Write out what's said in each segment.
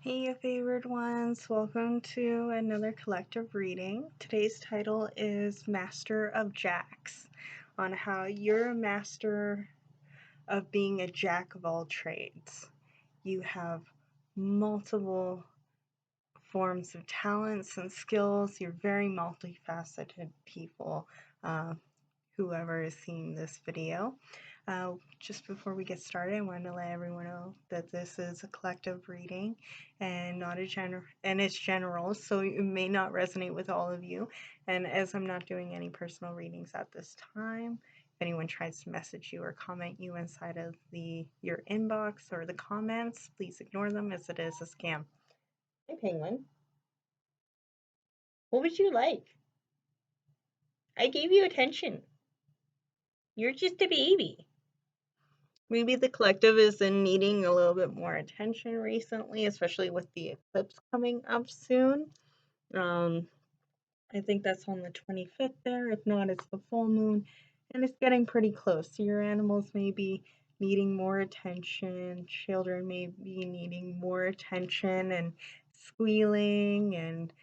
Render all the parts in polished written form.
Hey, favored ones, welcome to another collective reading. Today's title is Master of Jacks, on how you're a master of being a jack of all trades. You have multiple forms of talents and skills. You're very multifaceted people, whoever is seeing this video. Just before we get started, I want to let everyone know that this is a collective reading and not a it's general, so it may not resonate with all of you. And as I'm not doing any personal readings at this time, if anyone tries to message you or comment you inside of your inbox or the comments, please ignore them as it is a scam. Hi, Penguin. What would you like? I gave you attention. You're just a baby. Maybe the collective is in needing a little bit more attention recently, especially with the eclipse coming up soon. I think that's on the 25th there. If not, it's the full moon, and it's getting pretty close. So your animals may be needing more attention. Children may be needing more attention and squealing and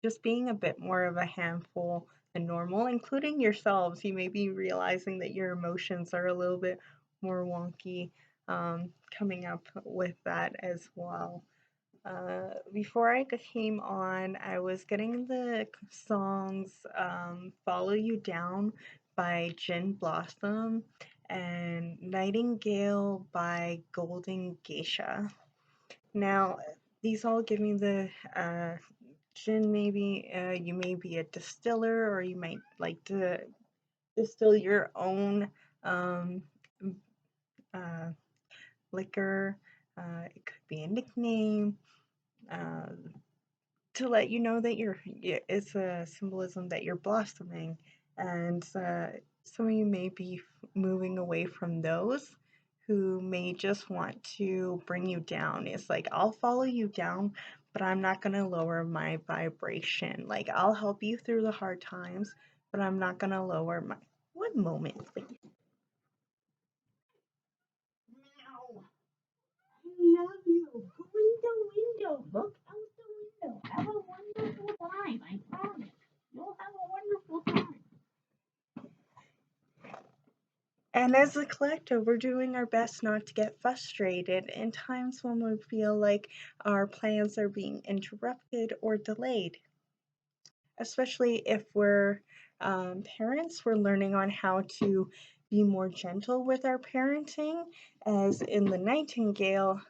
just being a bit more of a handful than normal, including yourselves. You may be realizing that your emotions are a little bit more wonky coming up with that as well. Before I came on, I was getting the songs Follow You Down by Gin Blossom and Nightingale by Golden Geisha. Now, these all give me the gin. Maybe you may be a distiller, or you might like to distill your own liquor. It could be a nickname to let you know that it's a symbolism that you're blossoming, and some of you may be moving away from those who may just want to bring you down. It's like, I'll follow you down, but I'm not going to lower my vibration. Like, I'll help you through the hard times, but I'm not going to lower my... One moment, please. Meow. I love you. Go in the window. Look out the window. Have a wonderful time. I promise. You'll have a wonderful time. And as a collective, we're doing our best not to get frustrated in times when we feel like our plans are being interrupted or delayed. Especially if we're parents, we're learning on how to be more gentle with our parenting. As in the Nightingale,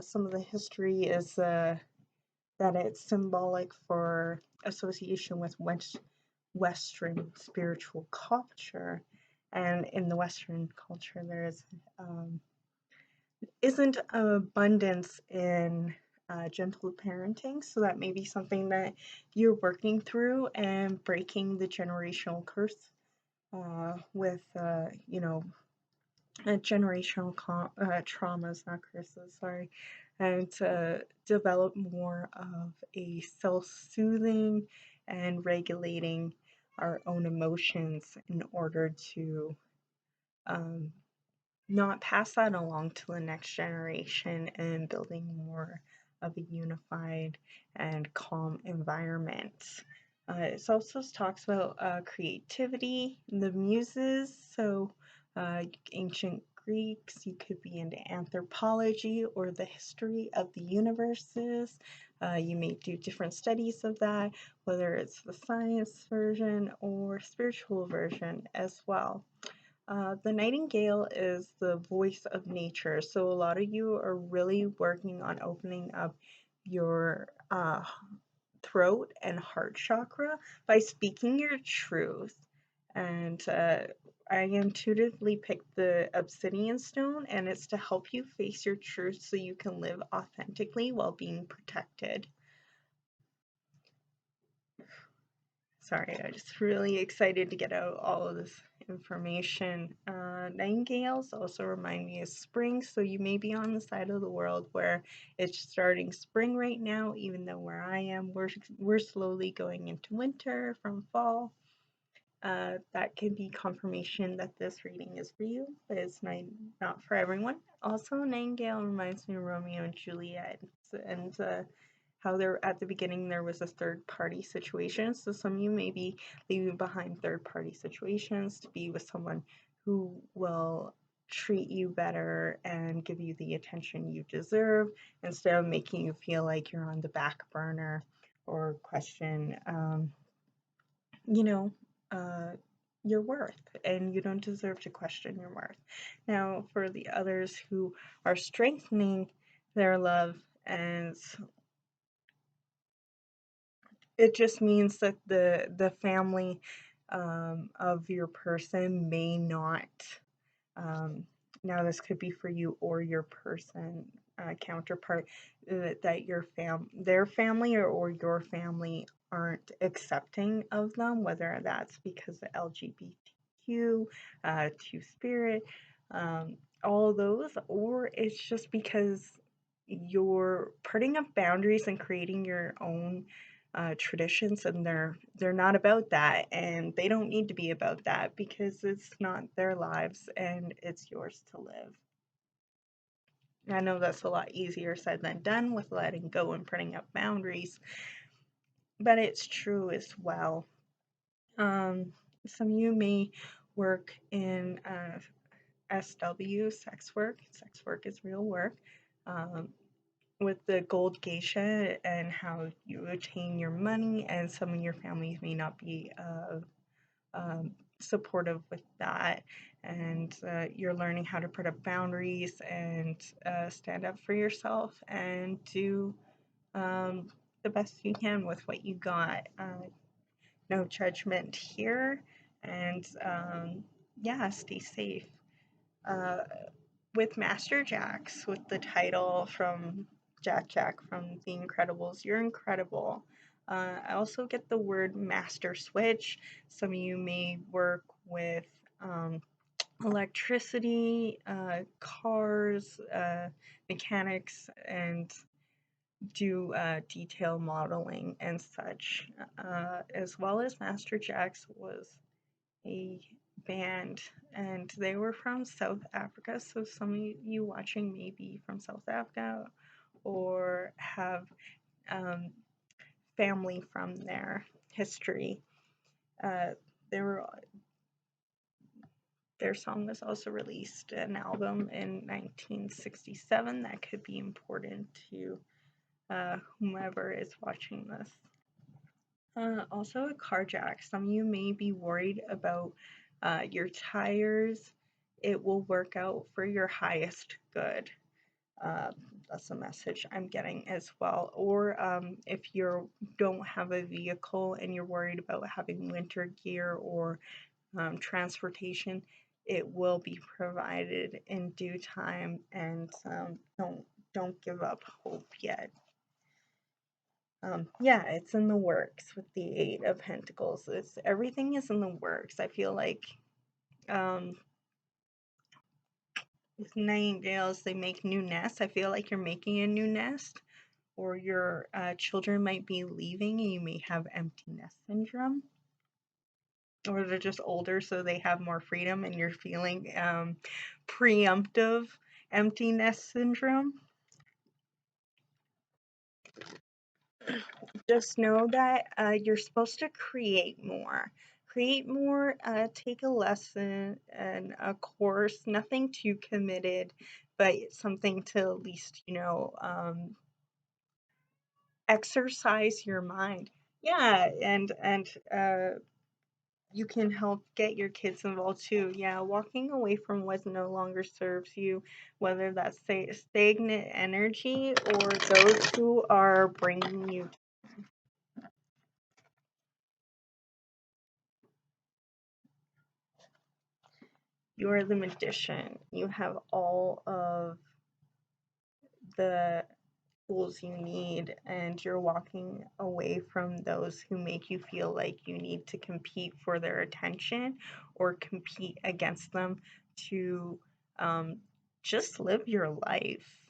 some of the history is that it's symbolic for association with Western spiritual culture. And in the Western culture, there isn't abundance in gentle parenting, so that may be something that you're working through and breaking the generational curse with, generational traumas, not curses, sorry, and to develop more of a self-soothing and regulating our own emotions in order to not pass that along to the next generation and building more of a unified and calm environment. It also talks about creativity, the muses, so ancient Greeks, you could be into anthropology or the history of the universes. You may do different studies of that, whether it's the science version or spiritual version as well. The Nightingale is the voice of nature, so a lot of you are really working on opening up your throat and heart chakra by speaking your truth. And I intuitively picked the Obsidian stone, and it's to help you face your truth so you can live authentically while being protected. Sorry, I'm just really excited to get out all of this information. Nightingales also remind me of spring, so you may be on the side of the world where it's starting spring right now, even though where I am, we're slowly going into winter from fall. that can be confirmation that this reading is for you, but it's not for everyone. Also, Nightingale reminds me of Romeo and Juliet, and how there at the beginning there was a third party situation. So some of you may be leaving behind third party situations to be with someone who will treat you better and give you the attention you deserve instead of making you feel like you're on the back burner or question, you know, uh, your worth, and you don't deserve to question your worth. Now, for the others who are strengthening their love, and it just means that the family of your person may not. Um, Now, this could be for you or your person counterpart, that their family or your family aren't accepting of them, whether that's because of LGBTQ, Two Spirit, all of those, or it's just because you're putting up boundaries and creating your own traditions, and they're not about that, and they don't need to be about that because it's not their lives and it's yours to live. I know that's a lot easier said than done with letting go and putting up boundaries, but it's true as well. Some of you may work in SW, sex work. Sex work is real work. With the gold geisha and how you attain your money, and some of your families may not be supportive with that, and you're learning how to put up boundaries and stand up for yourself and do the best you can with what you got. No judgment here, and yeah, stay safe. Uh, with Master Jacks, with the title from Jack from The Incredibles, you're incredible. I also get the word master switch. Some of you may work with electricity, cars, mechanics, and do detail modeling and such, as well as Master Jacks was a band, and they were from South Africa. So some of you watching may be from South Africa or have family from their history. They were Their song was also released an album in 1967 that could be important to whomever is watching this. Also, a carjack. Some of you may be worried about your tires. It will work out for your highest good. That's a message I'm getting as well. Or if you don't have a vehicle and you're worried about having winter gear or transportation, it will be provided in due time, and don't give up hope yet. Yeah, it's in the works with the Eight of Pentacles. Everything is in the works. I feel like with nightingales, they make new nests. I feel like you're making a new nest, or your children might be leaving and you may have empty nest syndrome, or they're just older so they have more freedom and you're feeling preemptive empty nest syndrome. Just know that you're supposed to create more. Take a lesson and a course, nothing too committed, but something to at least, exercise your mind. Yeah, and you can help get your kids involved too. Yeah, walking away from what no longer serves you, whether that's stagnant energy or those who are bringing you. You are the magician. You have all of the tools you need, and you're walking away from those who make you feel like you need to compete for their attention or compete against them to just live your life.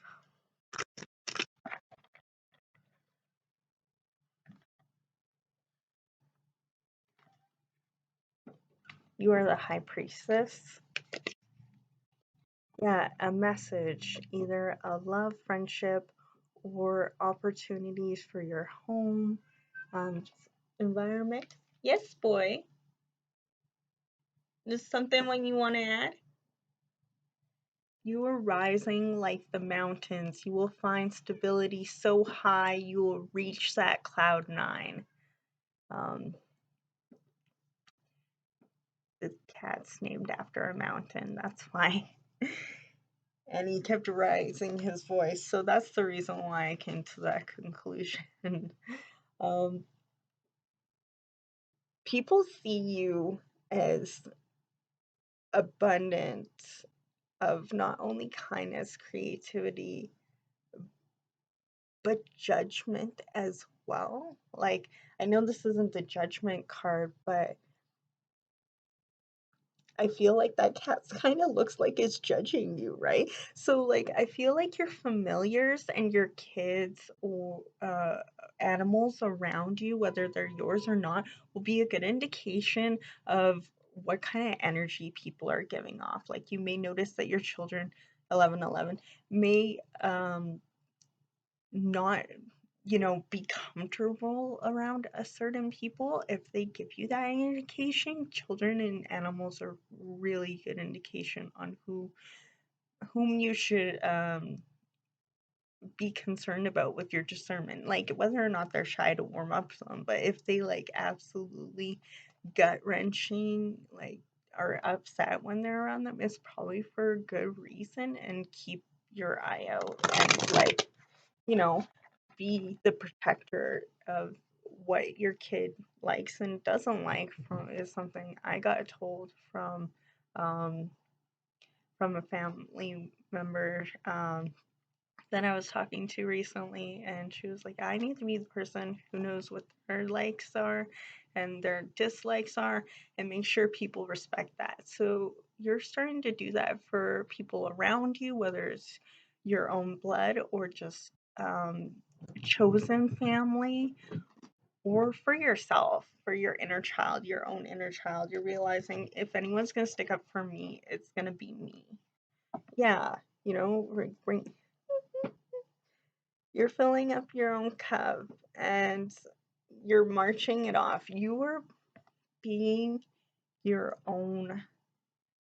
You are the High Priestess. Yeah, a message, either a love, friendship, or opportunities for your home, environment. Yes, boy. There's something when you want to add? You are rising like the mountains. You will find stability so high you will reach that cloud nine. The cat's named after a mountain. That's why. And he kept raising his voice. So that's the reason why I came to that conclusion. um, People see you as abundant of not only kindness, creativity, but judgment as well. Like, I know this isn't the judgment card, but I feel like that cat's kind of looks like it's judging you, right? So, like, I feel like your familiars and your kids or animals around you, whether they're yours or not, will be a good indication of what kind of energy people are giving off. Like, you may notice that your children, 1111, may not, be comfortable around a certain people. If they give you that indication, children and animals are really good indication on whom you should be concerned about with your discernment, like whether or not they're shy to warm up to them. But if they like absolutely gut wrenching, like are upset when they're around them, it's probably for a good reason. And keep your eye out and like, you know, be the protector of what your kid likes and doesn't like. From is something I got told um, from a family member that I was talking to recently, and she was like, I need to be the person who knows what their likes are and their dislikes are, and make sure people respect that. So you're starting to do that for people around you, whether it's your own blood or just chosen family, or for yourself, for your inner child, your own inner child. You're realizing if anyone's going to stick up for me, it's going to be me. Yeah, bring, you're filling up your own cup and you're marching it off. You are being your own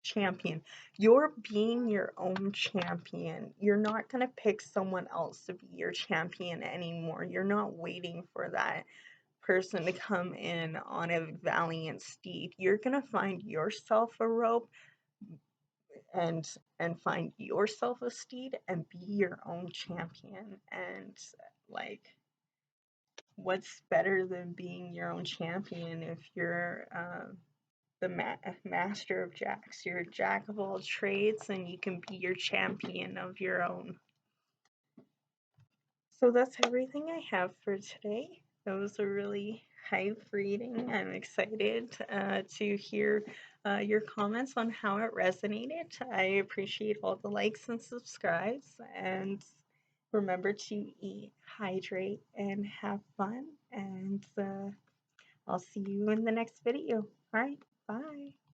champion. You're being your own champion. You're not going to pick someone else to be your champion anymore. You're not waiting for that person to come in on a valiant steed. You're going to find yourself a rope and find yourself a steed and be your own champion. And like, what's better than being your own champion if you're the master of jacks? You're a jack of all trades, and you can be your champion of your own. So that's everything I have for today. That was a really hype reading. I'm excited to hear your comments on how it resonated. I appreciate all the likes and subscribes. And remember to eat, hydrate, and have fun. And I'll see you in the next video. All right, bye.